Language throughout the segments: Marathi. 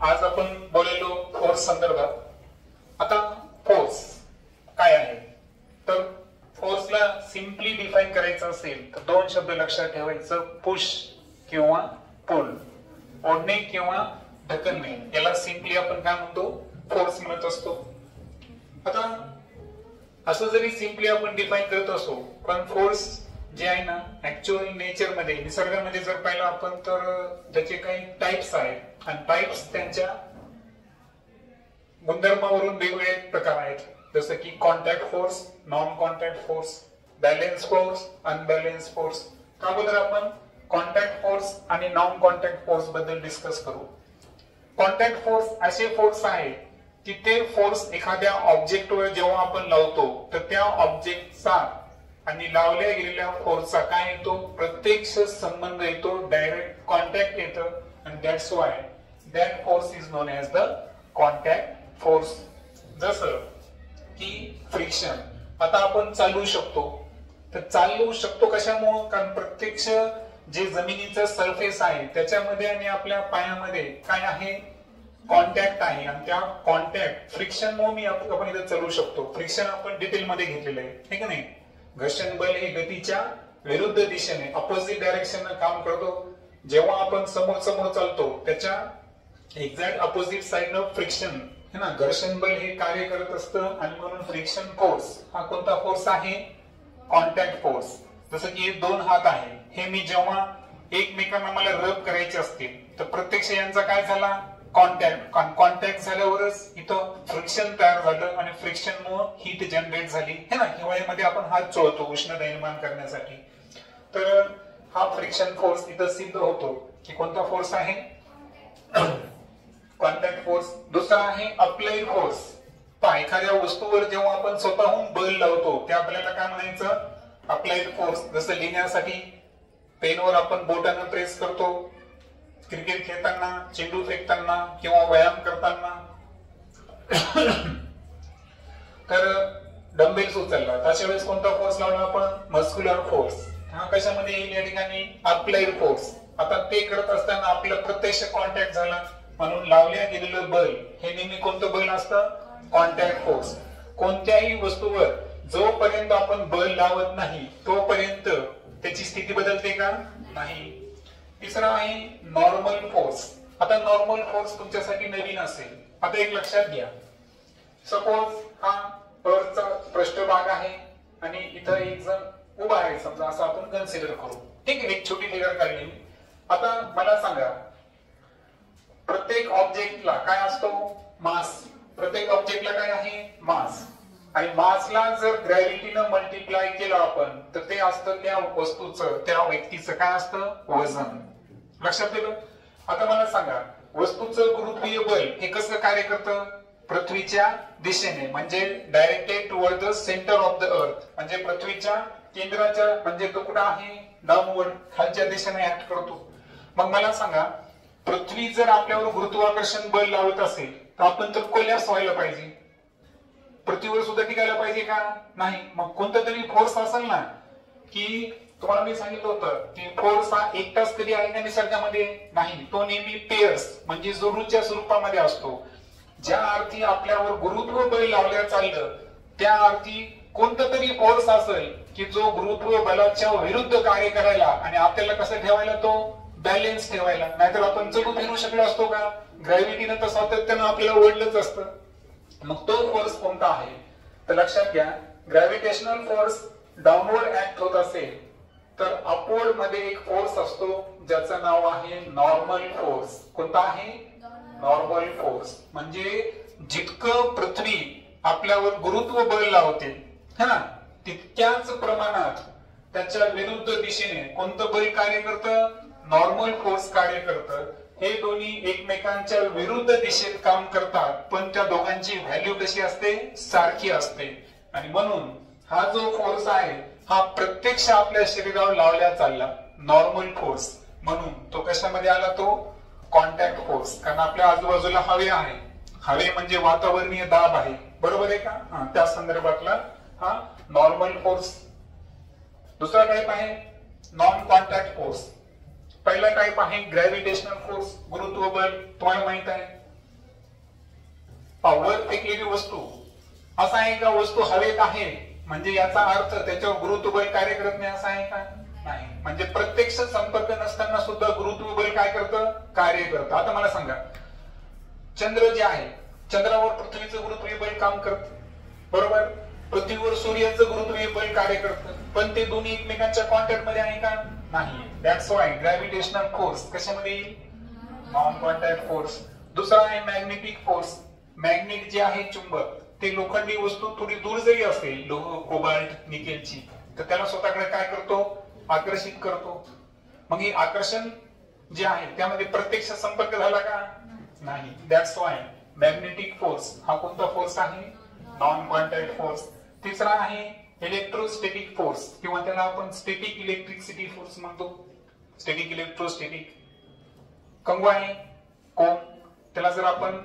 आज आपण बोललेलो फोर्स संदर्भात. आता फोर्स काय आहे तर फोर्सला सिंपली डिफाइन करायचं असेल तर दोन शब्द लक्षात ठेवायचं, पुश किंवा पुल, ओढणे किंवा ढकलणे. याला सिंपली आपण काय म्हणतो, फोर्स म्हणत असतो. आता असं जरी सिंपली आपण डिफाइन करत असो पण फोर्स जे आहे ना ऍक्च्युअल नेचर मध्ये निसर्गामध्ये जर पाहिलं आपण तर त्याचे काही टाइप्स आहेत आणि टाइप्स त्यांच्या गुणधर्मावरून वेगवेगळे प्रकार आहेत. जसं की contact force, non contact force, balance force, unbalance force. अगोदर आपण कॉन्टॅक्ट फोर्स आणि नॉन कॉन्टॅक्ट फोर्स बद्दल डिस्कस करू. कॉन्टॅक्ट फोर्स असे फोर्स आहे की ते फोर्स एखाद्या ऑब्जेक्टवर जेव्हा आपण लावतो तर त्या ऑब्जेक्टचा आणि लावल्या गेलेल्या फोर्सचा काय येतो, प्रत्यक्ष संबंध येतो, डायरेक्ट कॉन्टॅक्ट येतं. and that's why that force is known as the contact force. जसं की फ्रिक्शन. आता आपण चालवू शकतो तर चालवू शकतो कशामुळे, कारण प्रत्यक्ष जे जमिनीचं सरफेस आहे त्याच्यामध्ये आणि आपल्या पायामध्ये काय आहे, कॉन्टॅक्ट आहे. आणि त्या कॉन्टॅक्ट फ्रिक्शनमुळे आपण इथे चालवू शकतो. फ्रिक्शन आपण डिटेल मध्ये घेतलेलं आहे, ठीक आहे. घर्षण बल हे गतीच्या विरुद्ध दिशेने अपोजिट डायरेक्शन काम करतो. जेव्हा आपण समोर समोर चालतो त्याच्या एक्झॅक्ट अपोजिट साइडनं फ्रिक्शन है ना, घर्षण बल हे कार्य करत असतं. आणि म्हणून फ्रिक्शन फोर्स हा कोणता फोर्स आहे, कॉन्टॅक्ट फोर्स. जसं की दोन हात आहे, हे मी जेव्हा एकमेकांना मला रब करायचे असतील तर प्रत्यक्ष यांचा काय झाला, कॉन्टॅक्ट. कॉन्टॅक्ट झाल्यावरच इथं फ्रिक्शन तयार झालं आणि फ्रिक्शनमुळे हीट जनरेट झाली है ना. हिवाळ्यामध्ये आपण हात चोळतो उष्णता निर्माण करण्यासाठी. तर हा फ्रिक्शन फोर्स इथं सिद्ध होतो की कोणता फोर्स आहे, कॉन्टॅक्ट फोर्स. दुसरा आहे अप्लाइड फोर्स. एखाद्या वस्तूवर जेव्हा आपण स्वतःहून बल लावतो ते आपल्याला काय म्हणायचं, अप्लाइड फोर्स. जसं लिहिण्यासाठी पेनवर आपण बोटानं प्रेस करतो, क्रिकेट खेळताना, चेंडू फेकताना किंवा व्यायाम करताना. तर डंबेल्स उचलला अशा वेळेस कोणता फोर्स लावला आपण, मस्क्युलर फोर्स. हा कशामध्ये येईल या ठिकाणी, अप्लाइड फोर्स. आता ते करत असताना आपलं प्रत्यक्ष कॉन्टॅक्ट झाला म्हणून लावल्या गेलेलं बल हे नेहमी कोणतं बल असतं, कॉन्टॅक्ट फोर्स. कोणत्याही वस्तूवर जोपर्यंत आपण बल लावत नाही तोपर्यंत त्याची स्थिती बदलते का, नाही. तिसरा आहे नॉर्मल फोर्स. आता नॉर्मल फोर्स तुमच्यासाठी नवीन असेल. आता एक लक्षात घ्या, सपोज हा अर्थचा पृष्ठभाग आहे आणि इथं एक जण उभा आहे समजा, असं आपण कन्सिडर करू, ठीक आहे. एक छोटी फिगर काढली. आता मला सांगा, प्रत्येक ऑब्जेक्टला काय असतो, मास. प्रत्येक ऑब्जेक्टला काय आहे, मास. आणि मासला जर ग्रॅव्हिटीनं मल्टिप्लाय केलं आपण तर ते असतं त्या वस्तूचं, त्या व्यक्तीचं काय असतं, वजन. लक्षात ठेवा. आता मला सांगा, वस्तूचं गुरुत्वीय बल हे कसं कार्य करतं, पृथ्वीच्या दिशेने, म्हणजे directed toward the centre of the earth. म्हणजे पृथ्वीच्या केंद्राच्या, म्हणजे तो कुठं आहे, डाऊनवर्ड, खालच्या दिशेने ऍक्ट करतो. मग मला सांगा, पृथ्वी जर आपल्यावर गुरुत्वाकर्षण बल लावत असेल तर आपण तर कोलॅप्स व्हायला पाहिजे, पृथ्वीवर सुद्धा टिकायला पाहिजे का, नाही. मग कोणता तरी फोर्स असेल ना, की तुम्हाला मी सांगितलं होतं की फोर्स हा एकटाच कधी आहे का निसर्गामध्ये, नाही. तो नेहमी पेअर्स म्हणजे जोडूच्या स्वरूपामध्ये असतो. ज्या अर्थी आपल्यावर गुरुत्व बल लावल्या चाललं त्या अर्थी कोणता तरी फोर्स असेल की जो गुरुत्व बलाच्या विरुद्ध कार्य करायला आणि आपल्याला कसं ठेवायला, तो बॅलेन्स ठेवायला. नाहीतर आपण चढू फिरू शकलो असतो का, ग्रॅव्हिटीनं तर सातत्यानं आपल्याला ओढलंच असतं. मग तो फोर्स कोणता आहे तर लक्षात घ्या, ग्रॅव्हिटेशनल फोर्स डाऊनवर्ड ऍक्ट होत असेल तर अपवर्ड मध्ये एक फोर्स असतो ज्याचं नाव आहे नॉर्मल फोर्स. कोणता आहे, नॉर्मल फोर्स. म्हणजे जितकं पृथ्वी आपल्यावर गुरुत्व बल लावते है ना, तितक्याच प्रमाणात त्याच्या विरुद्ध दिशेने कोणतं बल कार्य करतं, नॉर्मल फोर्स कार्य करतं. हे दोन्ही एकमेकांच्या विरुद्ध दिशेत काम करतात पण त्या दोघांची व्हॅल्यू कशी असते, सारखी असते. आणि म्हणून हा जो फोर्स आहे हा प्रत्यक्ष आपल्या शरीरावर लावल्या चालला, नॉर्मल फोर्स. म्हणून तो कशामध्ये आला, तो कॉन्टॅक्ट फोर्स. कारण आपल्या आजूबाजूला हवे आहे, हवे म्हणजे वातावरणीय दाब आहे, बरोबर आहे का, त्या संदर्भातला हा नॉर्मल फोर्स. दुसरा टाइप आहे नॉन कॉन्टॅक्ट फोर्स. पहिला टाइप आहे ग्रॅव्हिटेशनल फोर्स, गुरुत्व बल, तुम्हाला माहित आहे. वर फेकलेली वस्तू असा आहे का वस्तू हवेत आहे म्हणजे याचा अर्थ त्याच्यावर गुरुत्वबळ कार्य करत नाही असा आहे का? नाही. म्हणजे प्रत्यक्ष संपर्क नसताना सुद्धा गुरुत्वबळ काय करतं? कार्य करतं. आता मला सांगा, चंद्र जे आहे चंद्रावर पृथ्वीचं गुरुत्वीय बळ काम करतं, बरोबर? पृथ्वीवर सूर्याचं गुरुत्वीय बळ कार्य करतं, पण ते दोन्ही एकमेकांच्या कॉन्टॅक्ट मध्ये आहे का? नाही. दॅट्स वाय ग्रॅव्हिटेशनल फोर्स कशामध्ये येईल? Non contact force. दुसरा आहे मॅग्नेटिक फोर्स. मॅग्नेट जे आहे चुंबक, ते लोखंडी वस्तू थोडी दूर जरी असेल, लोह, कोबाल्ट, निकेलची, तर त्याला स्वतःकडे काय करतो? आकर्षित करतो. मग हे आकर्षण जे आहे त्यामध्ये प्रत्यक्ष संपर्क झाला का? नाही. दॅट्स वाय मॅग्नेटिक फोर्स हा कोणता फोर्स आहे? Non contact force. तिसरा आहे इलेक्ट्रोस्टॅटिक फोर्स किंवा त्याला आपण स्टॅटिक इलेक्ट्रिसिटी फोर्स म्हणतो. स्टॅटिक इलेक्ट्रोस्टॅटिक कंगवा आहे कोण, त्याला जर आपण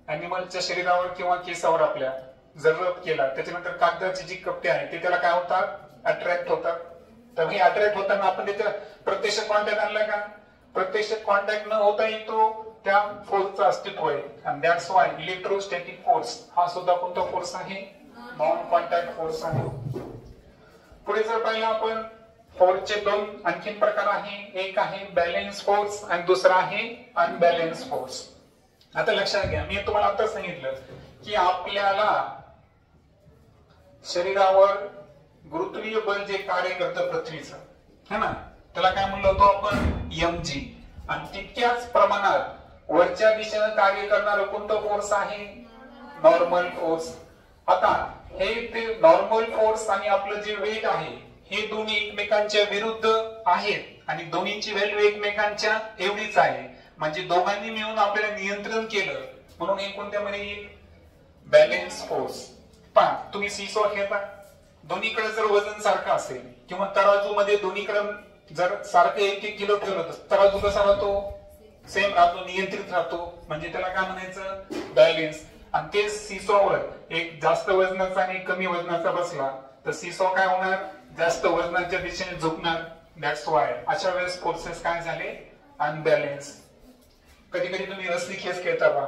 अॅनिमलच्या शरीरावर किंवा केसावर आपल्या जर रब केला, त्याच्यानंतर कागदाचे जे कप्पे आहेत ते त्याला काय होतात? अट्रॅक्ट होतात. तर हे अट्रॅक्ट होताना आपण त्याच्या प्रत्यक्ष कॉन्टॅक्ट आणला का? प्रत्यक्ष कॉन्टॅक्ट न होताही तो त्या फोर्सचं अस्तित्व आहे. आणि दॅट्स वाय इलेक्ट्रोस्टॅटिक फोर्स हा सुद्धा कोणता फोर्स आहे? नॉन कॉन्टॅक्ट फोर्स आहे. पुढे जर पाहिलं आपण फोर्सचे दोन आणखीन प्रकार आहे. एक आहे बॅलेन्स फोर्स आणि दुसरा आहे अनबॅलेन्स फोर्स. आता लक्षात घ्या, मी तुम्हाला आता सांगितलं की आपल्याला शरीरावर गुरुत्वीय बल जे कार्य करतं पृथ्वीचं, है ना, त्याला काय म्हणलं होतो आपण? mg. आणि तितक्याच प्रमाणात वरच्या दिशेनं कार्य करणारं कोणतं फोर्स आहे? Normal force. आता हे ते नॉर्मल फोर्स आणि आपलं जे वेट आहे हे दोन्ही एकमेकांच्या विरुद्ध आहेत आणि दोन्हीची व्हॅल्यू एकमेकांच्या एवढीच आहे. म्हणजे दोघांनी मिळून आपल्याला नियंत्रण केलं म्हणून हे कोणत्यामध्ये येईल? Balance force. पहा, तुम्ही सीसॉ खेळता, दोन्हीकडे जर वजन सारखं असेल किंवा तराजू मध्ये दोन्हीकडे जर सारखं 1-1 किलो ठेवलं तर तराजू कसा राहतो? सेम राहतो, नियंत्रित राहतो. म्हणजे त्याला काय म्हणायचं? बॅलेन्स. आणि ते सीसॉवर एक जास्त वजनाचा आणि कमी वजनाचा बसला तर सीसॉ काय होणार? जास्त वजनाच्या दिशेने झुकणार. दॅट्स वाय अशा वेळेस फोर्सेस काय झाले? अनबॅलेन्स. कधी कधी तुम्ही रस्सी खेच खेळता पहा,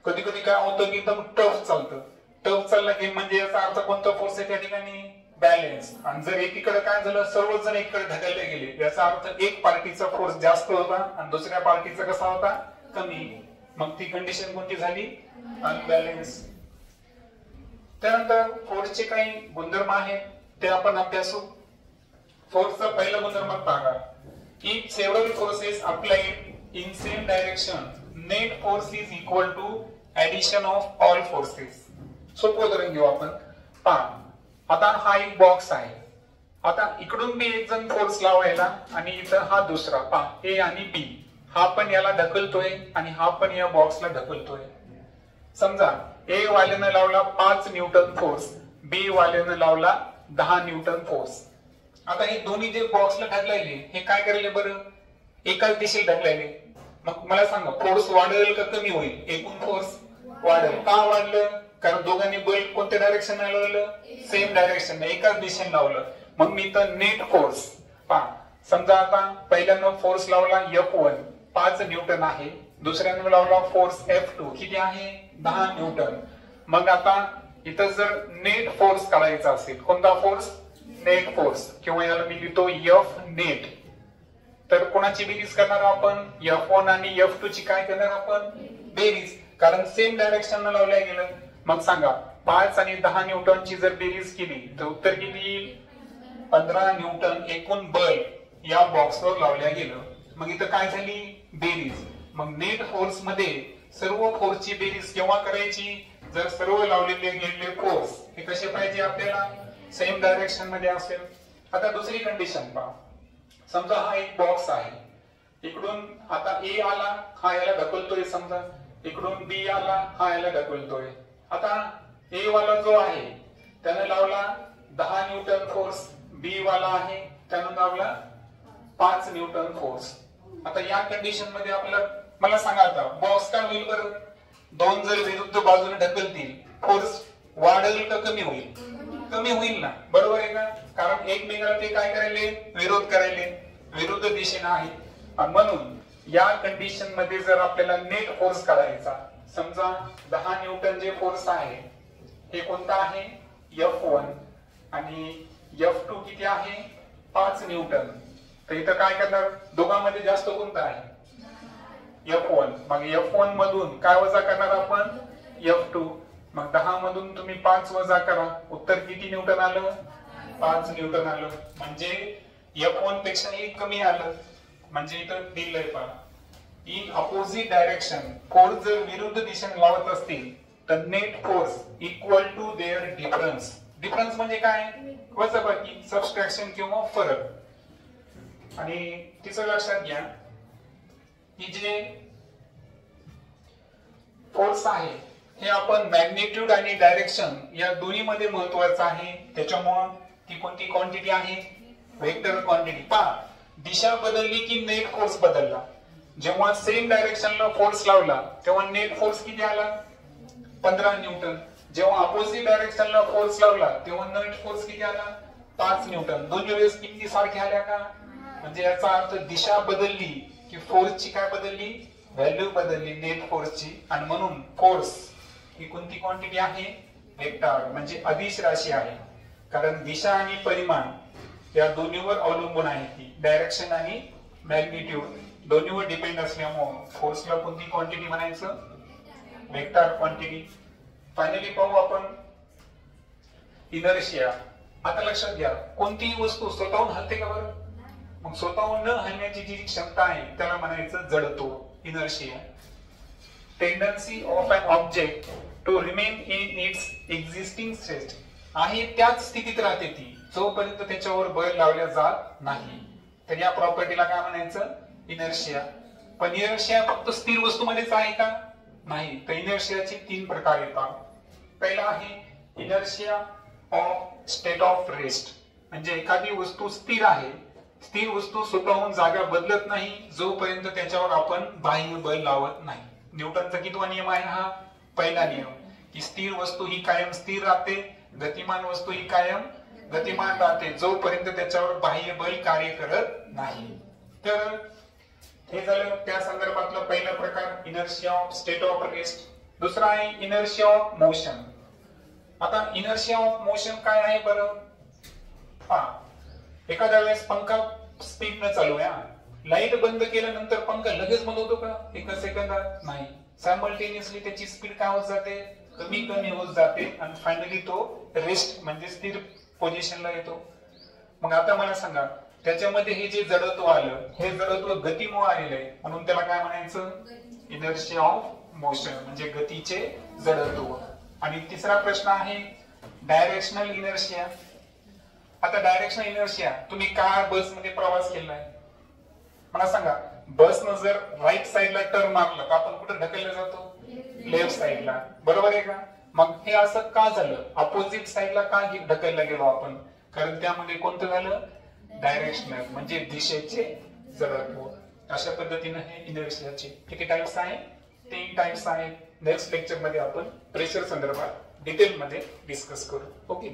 कधी कधी काय होतं की एकदम टफ चालतं. टफ चालला गेम म्हणजे याचा अर्थ कोणता फोर्स आहे त्या ठिकाणी? बॅलेन्स. आणि जर एकीकडे काय झालं, सर्वच जण एकीकडे ढकलले गेले, याचा अर्थ एक पार्टीचा फोर्स जास्त होता आणि दुसऱ्या पार्टीचा कसा होता? कमी. मग ती कंडिशन कोणती झाली? अनबॅलेन्स. त्यानंतर फोर्सचे काही गुणधर्म आहेत ते आपण अभ्यासू. फोर्सचा पहिला गुणधर्म पाहा, if several forces applied in same direction, net force is equal to addition of all forces. सोपं उदाहरण घेऊ आपण. पहा, आता हा एक बॉक्स आहे. आता इकडून मी एक जण फोर्स लावायला आणि इथं हा दुसरा. पहा, ए आणि बी, हा पण याला ढकलतोय आणि हा पण या बॉक्सला ढकलतोय. समजा ए वाल्यानं लावला 5 न्यूटन फोर्स, बी वाल्यानं लावला 10 न्यूटन फोर्स. आता हे दोन्ही जे बॉक्सला ढकलायले हे काय करायले बरं? एकाच दिशेला ढकलायले. मग मला सांगा, फोर्स वाढेल का कमी होईल? एकूण फोर्स वाढेल. का वाढलं? कारण दोघांनी बल कोणत्या डायरेक्शन लावलं? सेम डायरेक्शन, एकाच दिशेने लावलं. मग मी तर नेट फोर्स पहा, समजा आता पहिल्यानं फोर्स लावला F1 5 न्यूटन आहे, दुसऱ्यानं लावला फोर्स F2 किती आहे? 10 न्यूटन. मग आता इथं जर नेट फोर्स काढायचा असेल, कोणता फोर्स? Net force. किंवा याला मी लिहितो F नेट. तर कोणाची बेरीज करणार आपण? F1 आणि F2 ची काय करणार आपण? बेरीज. कारण सेम डायरेक्शन लावल्या गेलं. मग सांगा, 5 आणि 10 न्यूटनची जर बेरीज केली तर उत्तर किती येईल? 15 न्यूटन एकूण बल या बॉक्सवर लावल्या गेलं. मग इथं काय झाली? बेरीज. मग नेट फोर्स मध्ये सर्व फोर्सची बेरीज केव्हा करायची? जर सर्व लावलेले गेलेले फोर्स हे कसे पाहिजे आपल्याला? सेम डायरेक्शन मध्ये असेल. आता दुसरी कंडिशन पहा, समजा हा एक बॉक्स आहे, इकडून आता ए आला, हा याला ढकलतोय. समजा इकडून बी आला, हा याला ढकलतोय. आता ए वाला जो आहे त्याने लावला 10 न्यूटन फोर्स, बी वाला आहे त्याने लावला 5 न्यूटन फोर्स. आता या कंडिशन मध्ये आपल्याला मला सांगा, आता बॉक्स काय होईल बरं? दोन जर विरुद्ध बाजूने ढकलतील, फोर्स वाढेल का कमी होईल? कमी होईल ना, बरोबर आहे का? कारण एकमेकाला ते काय करायले? विरोध करायले, विरुद्ध दिशेने आहे. म्हणून या कंडिशन मध्ये जर आपल्याला नेट फोर्स काढायचा समजा 10 न्यूटन जे फोर्स आहे हे कोणता आहे F1 आणि F2 किती आहे 5 न्यूटन. तर इथं काय करणार दोघांमध्ये जास्त कोणता आहे F1. मग F1 मधून काय वजा करणार आपण F2. मग 10 मधून तुम्ही 5 वजा करा उत्तर किती न्यूटन आलं 5 न्यूटन आलं. म्हणजे F1 पेक्षाही कमी आलं. म्हणजे इथं दिलंय पहा इन अपोजिट डायरेक्शन फोर्स जर विरुद्ध दिशेने लावत असतील तर net force equal to their difference. Difference म्हणजे काय वजाबाकी सबट्रॅक्शन किंवा फरक. आणि तिचं लक्षात घ्या की जे फोर्स आहे हे आपण मॅग्निट्यूड आणि डायरेक्शन या दोन्ही मध्ये महत्वाचं आहे. त्याच्यामुळं ती कोणती क्वांटिटी आहे वेक्टर क्वांटिटी. पहा दिशा बदलली की नेट फोर्स बदलला. जेव्हा सेम डायरेक्शनला फोर्स लावला तेव्हा नेट फोर्स किती आला 15 न्यूटन. जेव्हा अपोजिट डायरेक्शनला फोर्स लावला तेव्हा नेट फोर्स किती आला 5 न्यूटन. दोन्ही वेळेस किती सारख्या आल्या का. म्हणजे याचा अर्थ दिशा बदलली की फोर्सची काय बदलली व्हॅल्यू बदलली नेट फोर्सची. आणि म्हणून फोर्स ही कोणती क्वांटिटी आहे वेक्टर म्हणजे अदिश राशी आहे. कारण दिशा आणि परिमाण या दोन्हीवर अवलंबून आहे. ती डायरेक्शन आणि मॅग्निट्यूड दोन्हीवर डिपेंड असल्यामुळे फोर्सला कोणती क्वांटिटी म्हणायचं वेक्टर क्वांटिटी. फायनली पाहू आपण इनर्शिया. आता लक्षात घ्या कोणतीही वस्तू स्वतःहून हलते का बरं. मग स्वतःहून न हलण्याची जी क्षमता आहे त्याला म्हणायचं जडत्व inertia. Tendency of an object to remain in its existing state आहे त्याच स्थितीत राहते ती जोपर्यंत त्याच्यावर बळ लावल्या जात नाही. तर या प्रॉपर्टीला काय म्हणायचं इनर्शिया. पण इनर्शिया फक्त स्थिर वस्तूमध्येच आहे का नाही. तर इनर्शियाचे 3 प्रकार येतात. पहिला आहे inertia of state of rest म्हणजे एखादी वस्तू स्थिर आहे. स्थिर वस्तू स्वतःहून जागा बदलत नाही जोपर्यंत त्याच्यावर आपण बाह्य बल लावत नाही. न्यूटनचा कितवा नियम आहे हा पहिला नियम की स्थिर वस्तू ही कायम स्थिर राहते गतिमान वस्तू ही कायम गतिमान राहते जोपर्यंत त्याच्यावर बाह्य बल कार्य करत नाही. तर हे झालं त्या संदर्भातलं पहिला प्रकार inertia of state of rest. दुसरा आहे इनर्शिया ऑफ मोशन. आता इनर्शिया ऑफ मोशन काय आहे बरं. एखाद्या वेळेस पंखा स्पीड न चालू आहे लाईट बंद केल्यानंतर पंखा लगेच बंद होतो का एका सेकंदात नाही. सायमल्टेनियसली त्याची स्पीड काय होत जाते कमी कमी होत जाते आणि फायनली तो रेस्ट म्हणजे स्थिर पोझिशनला येतो. मग आता मला सांगा त्याच्यामध्ये हे जे जडत्व आलं हे जडत्व गतीमुळे आलेलं आहे म्हणून त्याला काय म्हणायचं इनर्शिया ऑफ मोशन म्हणजे गतीचे जडत्व. आणि तिसरा प्रश्न आहे डायरेक्शनल इनर्शिया. आता डायरेक्शनल इनर्शिया तुम्ही कार बस मध्ये प्रवास केलाय मला सांगा बसनं जर राईट साइडला टर्न मारलं तर आपण कुठे ढकललं जातो लेफ्ट साइडला बरोबर आहे का. मग हे असं का झालं अपोजिट साइडला का ढकलला गेलो आपण कारण त्यामध्ये कोणतं झालं डायरेक्शनल म्हणजे दिशेचे जडत्व. अशा पद्धतीने हे इनर्शियाचे किती टाइप्स आहेत 3 टाइप्स आहेत. नेक्स्ट लेक्चर मध्ये आपण प्रेशर संदर्भात डिटेल मध्ये डिस्कस करू. ओके.